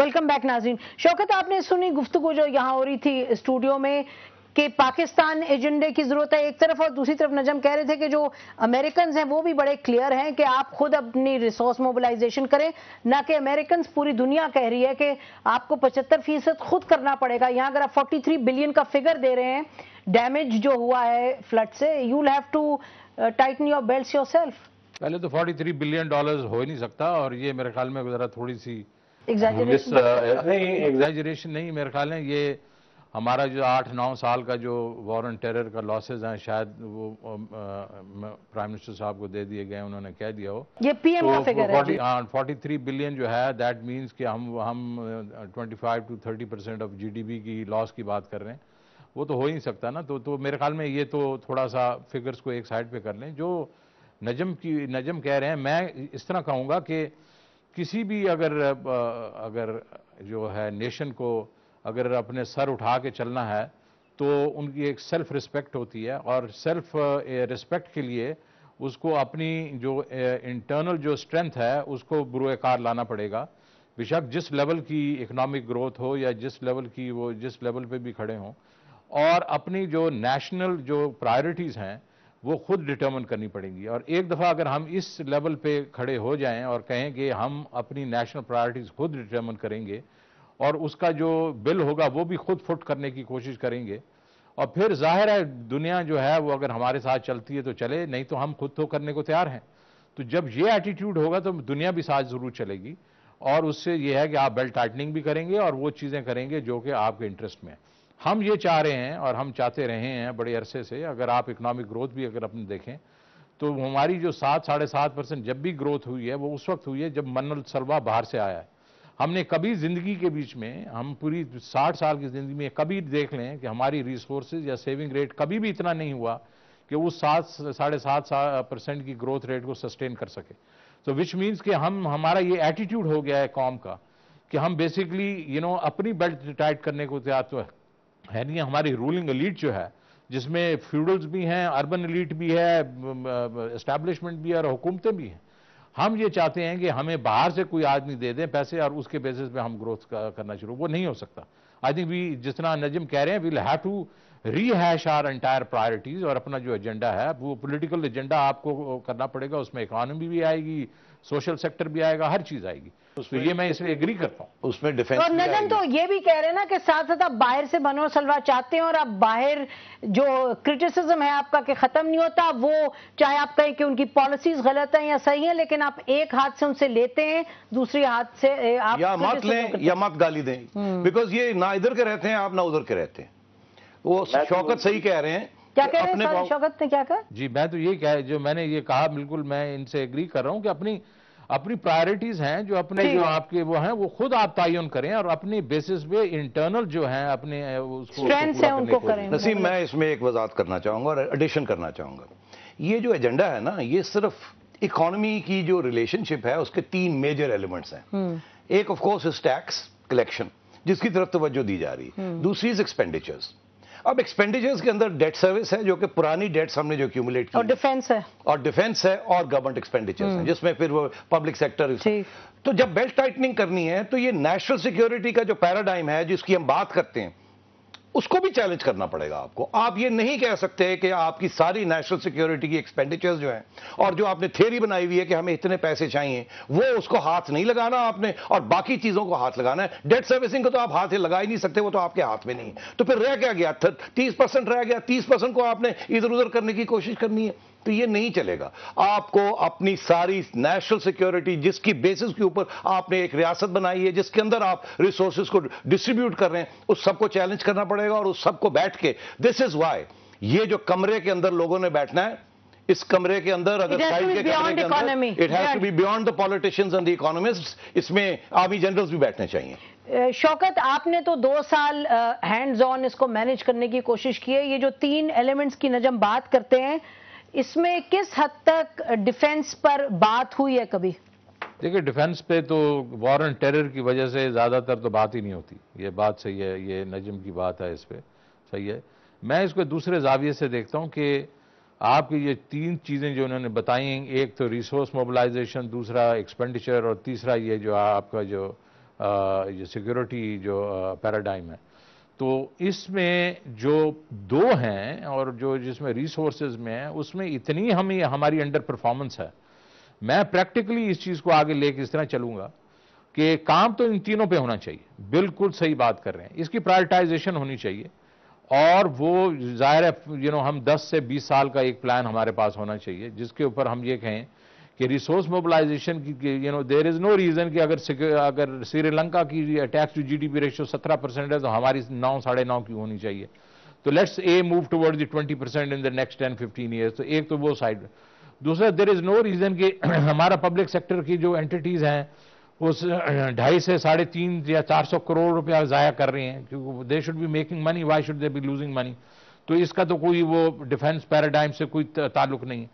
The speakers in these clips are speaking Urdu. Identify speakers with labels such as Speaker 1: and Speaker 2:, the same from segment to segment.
Speaker 1: ویلکم بیک ناظرین. شوکت, آپ نے سنی گفتگو جو یہاں ہو رہی تھی اسٹوڈیو میں کہ پاکستان ایجنڈے کی ضرورت ہے ایک طرف, اور دوسری طرف نجم کہہ رہے تھے کہ جو امریکنز ہیں وہ بھی بڑے کلیئر ہیں کہ آپ خود اپنی ریسورس موبلائزیشن کریں, نہ کہ امریکنز. پوری دنیا کہہ رہی ہے کہ آپ کو 75% خود کرنا پڑے گا. یہاں اگر آپ 43 بلین کا فگر دے رہے ہیں ڈیمیج جو ہوا ہے فلڈ سے, you will have to tighten your belts yourself.
Speaker 2: پہلے تو $43 بلین ہو ہی نہیں سکتا, اور یہ میرے خیال میں ذرا تھوڑی سی ایگزیجریشن نہیں میرے خیال ہے. یہ ہمارا جو 8-9 سال کا جو وار اینڈ ٹیرر کا لاسز ہیں شاید وہ پرائم منسٹر صاحب کو دے دیے گئے, انہوں نے کہہ دیا ہو.
Speaker 1: یہ پی ایم کا فگر ہے.
Speaker 2: 43 بلین جو ہے دیٹ مینز کہ ہم 25-30% آف جی ڈی پی کی لاس کی بات کر رہے ہیں. وہ تو ہو ہی نہیں سکتا نا. تو میرے خیال میں یہ تو تھوڑا سا فگرز کو ایک سائڈ پہ کر لیں. جو نجم کہہ رہے ہیں, میں اس طرح کہوں گا کہ کسی بھی اگر جو ہے نیشن کو اگر اپنے سر اٹھا کے چلنا ہے تو ان کی ایک سیلف رسپیکٹ ہوتی ہے, اور سیلف رسپیکٹ کے لیے اس کو اپنی جو انٹرنل جو اسٹرینتھ ہے اس کو بروئے کار لانا پڑے گا. بے شک جس لیول کی اکنامک گروتھ ہو یا جس لیول پہ بھی کھڑے ہوں, اور اپنی جو نیشنل جو پرائرٹیز ہیں وہ خود ڈٹرمن کرنی پڑیں گی. اور ایک دفعہ اگر ہم اس لیول پہ کھڑے ہو جائیں اور کہیں کہ ہم اپنی نیشنل پرائرٹیز خود ڈٹرمن کریں گے, اور اس کا جو بل ہوگا وہ بھی خود فٹ کرنے کی کوشش کریں گے, اور پھر ظاہر ہے دنیا جو ہے وہ اگر ہمارے ساتھ چلتی ہے تو چلے, نہیں تو ہم خود تو کرنے کو تیار ہیں. تو جب یہ ایٹیٹیوڈ ہوگا تو دنیا بھی ساتھ ضرور چلے گی, اور اس سے یہ ہے کہ آپ بیلٹ ٹائٹننگ بھی کریں گے اور وہ چیزیں کریں گے جو کہ آپ کے انٹرسٹ میں ہیں. ہم یہ چاہ رہے ہیں اور ہم چاہتے رہے ہیں بڑے عرصے سے. اگر آپ اکنامک گروتھ بھی اگر اپنے دیکھیں تو ہماری جو 7-7.5% جب بھی گروتھ ہوئی ہے وہ اس وقت ہوئی ہے جب من السلوہ باہر سے آیا ہے. ہم نے کبھی زندگی کے بیچ میں, ہم پوری 60 سال کی زندگی میں کبھی دیکھ لیں کہ ہماری ریسورسز یا سیونگ ریٹ کبھی بھی اتنا نہیں ہوا کہ اس 7-7.5% کی گروتھ ریٹ کو سسٹین کر سکے. تو وچ مینز کہ ہمارا یہ ایٹیٹیوڈ ہو گیا ہے قوم کا کہ ہم بیسیکلی اپنی بیلٹ ٹائٹ کرنے کو تیار تو ہے نہیں. ہماری رولنگ ایلیٹ جو ہے جس میں فیوڈلز بھی ہیں, اربن ایلیٹ بھی ہے, اسٹیبلشمنٹ بھی ہے اور حکومتیں بھی ہیں, ہم یہ چاہتے ہیں کہ ہمیں باہر سے کوئی آدمی دے دیں پیسے اور اس کے بیسس پہ ہم گروتھ کرنا شروع. وہ نہیں ہو سکتا. آئی تھنک جس طرح نجم کہہ رہے ہیں we'll have to rehash our entire priorities, اور اپنا جو ایجنڈا ہے وہ پولیٹیکل ایجنڈا آپ کو کرنا پڑے گا. اس میں اکانومی بھی آئے گی, سوشل سیکٹر بھی آئے گا, ہر چیز آئے گی. تو یہ میں اس میں ایگری کرتا ہوں.
Speaker 3: اس میں ڈیفینس
Speaker 1: اور نجم تو یہ بھی کہہ رہے ہیں نا کہ ساتھ ساتھ آپ باہر سے بنو سلوا چاہتے ہیں, اور آپ باہر جو کرٹیسزم ہے آپ کا کہ ختم نہیں ہوتا, وہ چاہے آپ کہیں کہ ان کی پالیسیز غلط ہیں یا صحیح ہیں, لیکن آپ ایک ہاتھ سے ان سے لیتے ہیں, دوسری ہاتھ سے آپ
Speaker 3: یا مت لیں یا مت گالی دیں, بیکاز یہ نہ ادھر کے رہتے ہیں آپ نہ ادھر کے رہتے ہیں. وہ شوکت صحیح کہہ رہے ہیں.
Speaker 1: کیا کہہ رہے ہیں شوکت نے, کیا کہا؟
Speaker 2: جی میں تو یہ جو میں نے یہ کہا بالکل میں ان سے ایگری کر رہا ہوں کہ اپنی پرائرٹیز ہیں جو اپنے جو آپ کے وہ ہیں وہ خود آپ تعین کریں, اور اپنی بیسس پہ انٹرنل جو ہیں اپنے اس کو
Speaker 1: ان کو کریں.
Speaker 3: نسیم میں اس میں ایک وضاحت کرنا چاہوں گا اور ایڈیشن کرنا چاہوں گا. یہ جو ایجنڈا ہے نا یہ صرف اکانومی کی جو ریلیشن شپ ہے اس کے 3 میجر ایلیمنٹس ہیں. ایک of course is tax collection جس کی طرف توجہ دی جا رہی ہے. دوسری از ایکسپینڈیچرز. اب ایکسپینڈیچرز کے اندر ڈیٹ سروس ہے جو کہ پرانی ڈیٹس ہم نے جو ایکیومولیٹ کی,
Speaker 1: اور ڈیفینس ہے,
Speaker 3: اور گورنمنٹ ایکسپینڈیچرز ہیں جس میں پھر وہ پبلک سیکٹر. تو جب بیلٹ ٹائٹننگ کرنی ہے تو یہ نیشنل سیکیورٹی کا جو پیراڈائم ہے جس کی ہم بات کرتے ہیں اس کو بھی چیلنج کرنا پڑے گا آپ کو. آپ یہ نہیں کہہ سکتے کہ آپ کی ساری نیشنل سیکیورٹی کی ایکسپینڈیچرز جو ہیں اور جو آپ نے تھیوری بنائی ہوئی ہے کہ ہمیں اتنے پیسے چاہیے وہ اس کو ہاتھ نہیں لگانا آپ نے, اور باقی چیزوں کو ہاتھ لگانا ہے. ڈیٹ سروسنگ کو تو آپ ہاتھ لگا ہی نہیں سکتے, وہ تو آپ کے ہاتھ میں نہیں ہے. تو پھر رہ کیا گیا, 30% رہ گیا. 30% کو آپ نے ادھر ادھر کرنے کی کوشش کرنی ہے. تو یہ نہیں چلے گا. آپ کو اپنی ساری نیشنل سیکیورٹی جس کی بیسس کے اوپر آپ نے ایک ریاست بنائی ہے جس کے اندر آپ ریسورسز کو ڈسٹریبیوٹ کر رہے ہیں اس سب کو چیلنج کرنا پڑے گا, اور اس سب کو بیٹھ کے دس از وائی یہ جو کمرے کے اندر لوگوں نے بیٹھنا ہے, اس کمرے کے اندر اگر سائڈ کے کمرے کے اندر it has to be beyond the politicians and the economists, اس میں آرمی جنرلز بھی بیٹھنے چاہیے.
Speaker 1: شوکت آپ نے تو 2 سال ہینڈز آن اس کو مینج کرنے کی کوشش کی ہے. یہ جو 3 ایلیمنٹس کی نجم بات کرتے ہیں اس میں کس حد تک ڈیفینس پر بات ہوئی ہے کبھی؟
Speaker 2: دیکھیں ڈیفینس پہ تو وار اینڈ ٹیرر کی وجہ سے زیادہ تر تو بات ہی نہیں ہوتی. یہ بات صحیح ہے, یہ نجم کی بات ہے, اس پہ صحیح ہے. میں اس کو دوسرے زاویے سے دیکھتا ہوں کہ آپ کی یہ 3 چیزیں جو انہوں نے بتائی ہیں, ایک تو ریسورس موبلائزیشن, دوسرا ایکسپینڈیچر, اور تیسرا یہ جو آپ کا جو یہ سیکیورٹی جو پیراڈائم ہے، تو اس میں جو دو ہیں اور جو جس میں ریسورسز میں ہیں، اس میں اتنی ہماری انڈر پرفارمنس ہے. میں پریکٹیکلی اس چیز کو آگے لے کے اس طرح چلوں گا کہ کام تو ان تینوں پہ ہونا چاہیے. بالکل صحیح بات کر رہے ہیں. اس کی پرائرٹائزیشن ہونی چاہیے، اور وہ ظاہر ہے ہم 10 سے 20 سال کا ایک پلان ہمارے پاس ہونا چاہیے جس کے اوپر ہم یہ کہیں کہ ریسورس موبلائزیشن کی دیر از نو ریزن کہ اگر سری لنکا کی tax to G D P ratio 17% ہے تو ہماری 9 ساڑھے 9 کی ہونی چاہیے. تو let's move toward the 20% in the next 10-15 years. تو ایک تو وہ سائڈ. دوسرا، دیر از نو ریزن کہ ہمارا پبلک سیکٹر کی جو اینٹیٹیز ہیں اس 2.5 سے 3.5 یا 400 کروڑ روپیہ ضائع کر رہی ہیں، کیونکہ they should be making money, why should they be losing money. تو اس کا تو کوئی وہ ڈیفنس پیراڈائم سے کوئی تعلق نہیں.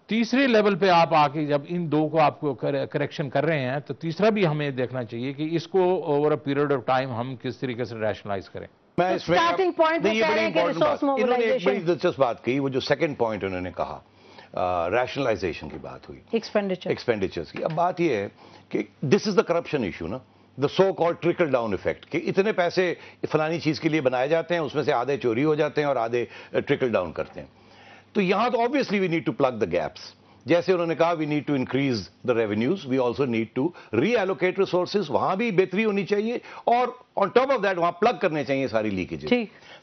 Speaker 2: تیسرے لیول پہ آپ آ کے جب ان دو کو آپ کو کریکشن کر رہے ہیں تو تیسرا بھی ہمیں دیکھنا چاہیے کہ اس کو over a period of time ہم کس طریقے سے ریشنلائز کریں.
Speaker 3: میں اس میں انہوں نے ایک بڑی دلچسپ بات کہی، وہ جو سیکنڈ پوائنٹ انہوں نے کہا، ریشنلائزیشن کی بات ہوئی، ایکسپینڈیچرز کی. اب بات یہ ہے کہ دس از دا کرپشن ایشو نا، the so called trickle down effect, کہ اتنے پیسے فلانی چیز کے لیے بنائے جاتے ہیں، اس میں سے آدھے چوری ہو جاتے ہیں اور آدھے ٹرکل ڈاؤن کرتے ہیں. تو یہاں تو obviously we need to plug the gaps. جیسے انہوں نے کہا we need to increase the revenues, we also need to reallocate resources. وہاں بھی بہتری ہونی چاہیے، اور آن ٹاپ آف دیٹ وہاں پلگ کرنے چاہیے ساری لیکیجز.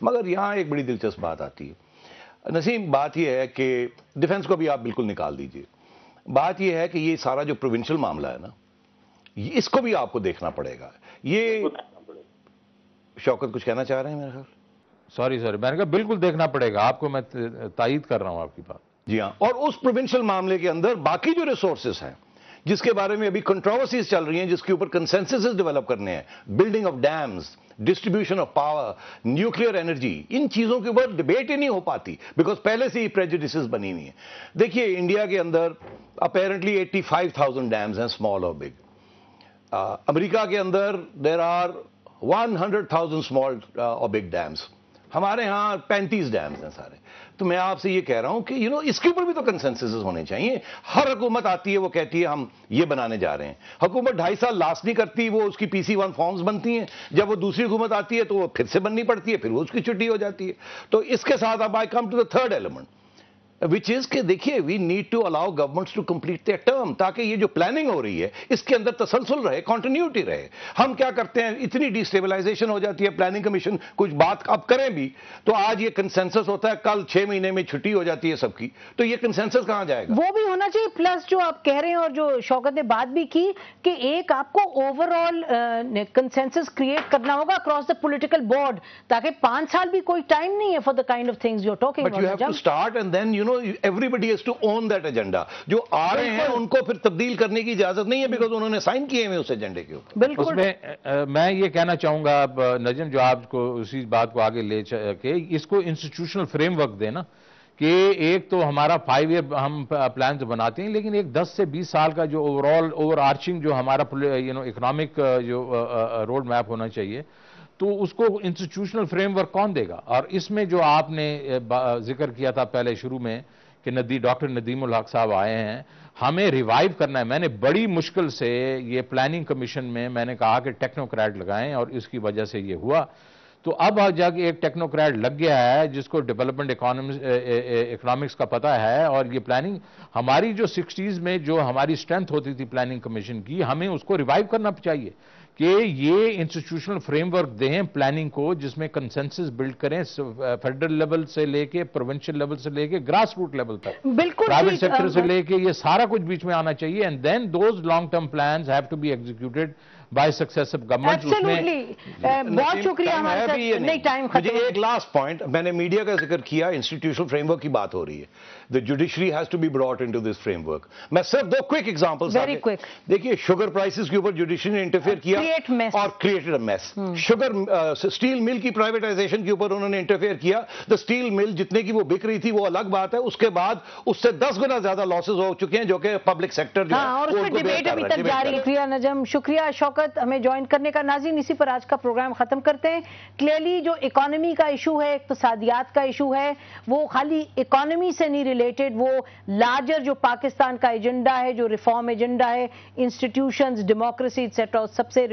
Speaker 3: مگر یہاں ایک بڑی دلچسپ بات آتی ہے نسیم. بات یہ ہے کہ ڈیفنس کو بھی آپ بالکل نکال دیجئے. بات یہ ہے کہ یہ سارا جو پروونشل معاملہ ہے نا، اس کو بھی آپ کو دیکھنا پڑے گا. یہ شوکت کچھ کہنا چاہ رہے ہیں میرے خیال؟
Speaker 2: سوری میں نے کہا بالکل دیکھنا پڑے گا آپ کو. میں تائید کر رہا ہوں آپ کی بات.
Speaker 3: جی ہاں. اور اس پروونشل معاملے کے اندر باقی جو ریسورسز ہیں جس کے بارے میں ابھی کنٹروورسیز چل رہی ہیں، جس کے اوپر کنسنسسز ڈیولپ کرنے ہیں، building of dams, distribution of power, nuclear energy, ان چیزوں کے اوپر ڈبیٹ ہی نہیں ہو پاتی بیکاز پہلے سے ہی پریجوڈسز بنی ہوئی ہیں. دیکھیے انڈیا کے اندر اپیرنٹلی 85,000 ڈیمز ہیں، اسمال اور بگ. امریکہ کے اندر دیر آر 100,000 اسمال اور بگ ڈیمز. ہمارے ہاں 35 ڈیمز ہیں سارے. تو میں آپ سے یہ کہہ رہا ہوں کہ اس کے اوپر بھی تو کنسنسس ہونے چاہیے. ہر حکومت آتی ہے، وہ کہتی ہے ہم یہ بنانے جا رہے ہیں. حکومت 2.5 سال لاسٹ نہیں کرتی، وہ اس کی PC1 فارمز بنتی ہیں. جب وہ دوسری حکومت آتی ہے تو وہ پھر سے بننی پڑتی ہے، پھر وہ اس کی چھٹی ہو جاتی ہے. تو اس کے ساتھ اب I come to the third element which is کہ دیکھیے we need to allow governments to complete their term, تاکہ یہ جو پلاننگ ہو رہی ہے اس کے اندر تسلسل رہے، کنٹینیوٹی رہے. ہم کیا کرتے ہیں، اتنی ڈیسٹیبلائزیشن ہو جاتی ہے. پلاننگ کمیشن کچھ بات اب کریں بھی تو آج یہ کنسنسس ہوتا ہے، کل 6 مہینے میں چھٹی ہو جاتی ہے سب کی. تو یہ کنسنسس کہاں جائے گا؟
Speaker 1: وہ بھی ہونا چاہیے. پلس جو آپ کہہ رہے ہیں اور جو شوکت نے بات بھی کی کہ ایک آپ کو اوور آل کنسنسس کریٹ کرنا ہوگا اکراس دا پولیٹیکل بورڈ، تاکہ 5 سال بھی کوئی ٹائم نہیں ہے for the kind of things you are talking about.
Speaker 3: But you have to start and then everybody has to own that agenda. جو آ رہے ہیں ان کو پھر تبدیل کرنے کی اجازت نہیں ہے بیکاز انہوں نے سائن کیے ہیں اس ایجنڈے کے اوپر.
Speaker 1: بالکل.
Speaker 2: اس میں میں یہ کہنا چاہوں گا نجم، جو آپ کو اسی بات کو آگے لے کے اس کو انسٹیٹیوشنل فریم ورک دے نا، کہ ایک تو ہمارا 5 ایئر ہم پلانز بناتے ہیں، لیکن ایک 10 سے 20 سال کا جو اوور آرچنگ جو ہمارا اکنامک جو روڈ میپ ہونا چاہیے، تو اس کو انسٹیٹیوشنل فریم ورک کون دے گا؟ اور اس میں جو آپ نے ذکر کیا تھا پہلے شروع میں کہ ڈاکٹر ندیم الحق صاحب آئے ہیں، ہمیں ریوائیو کرنا ہے. میں نے بڑی مشکل سے یہ پلاننگ کمیشن میں نے کہا کہ ٹیکنوکریٹ لگائیں، اور اس کی وجہ سے یہ ہوا. تو اب جا کے ایک ٹیکنوکریٹ لگ گیا ہے جس کو ڈیولپمنٹ اکنامکس کا پتہ ہے. اور یہ پلاننگ ہماری جو 60s میں جو ہماری اسٹرینتھ ہوتی تھی پلاننگ کمیشن کی، ہمیں اس کو ریوائیو کرنا چاہیے کہ یہ انسٹیٹیوشنل فریم ورک دیں پلاننگ کو، جس میں کنسنسس بلڈ کریں فیڈرل لیول سے لے کے پروونشل لیول سے لے کے گراس روٹ لیول تک،
Speaker 1: بالکل
Speaker 2: پرائیویٹ سیکٹر سے لے کے یہ سارا کچھ بیچ میں آنا چاہیے. And then those long term plans have to be executed by successive government.
Speaker 1: بہت شکریہ. ہمارے ٹائم ختم.
Speaker 3: مجھے ایک لاسٹ پوائنٹ، میں نے میڈیا کا ذکر کیا، انسٹیٹیوشنل فریم ورک کی بات ہو رہی ہے. The judiciary has to be brought into this framework. میں صرف 2 کوئک ایگزامپلز دیکھیے. شوگر پرائسز کے اوپر جوڈیشری نے انٹرفیئر کیا اور created a mess. Sugar steel mill کی پرائیویٹائزیشن کے اوپر انہوں نے انٹرفیئر کیا. دا اسٹیل مل جتنے کی وہ بک رہی تھی وہ الگ بات ہے، اس کے بعد اس سے 10 گنا زیادہ لاسز ہو چکے ہیں جو کہ پبلک سیکٹر جو ہے
Speaker 1: اور اس پہ ڈیبیٹ ابھی تک جاری ہے. شکریہ نجم، شکریہ شوکت ہمیں جوائن کرنے کا. ناظرین اسی پر آج کا پروگرام ختم کرتے ہیں. کلیئرلی جو اکانومی کا ایشو ہے، اقتصادیات کا ایشو ہے، وہ خالی اکانومی سے نہیں ریلیٹڈ، وہ لارجر جو پاکستان کا ایجنڈا ہے، جو ریفارم ایجنڈا ہے، انسٹیٹیوشنز، ڈیموکریسی ایٹسیٹرا، سب سے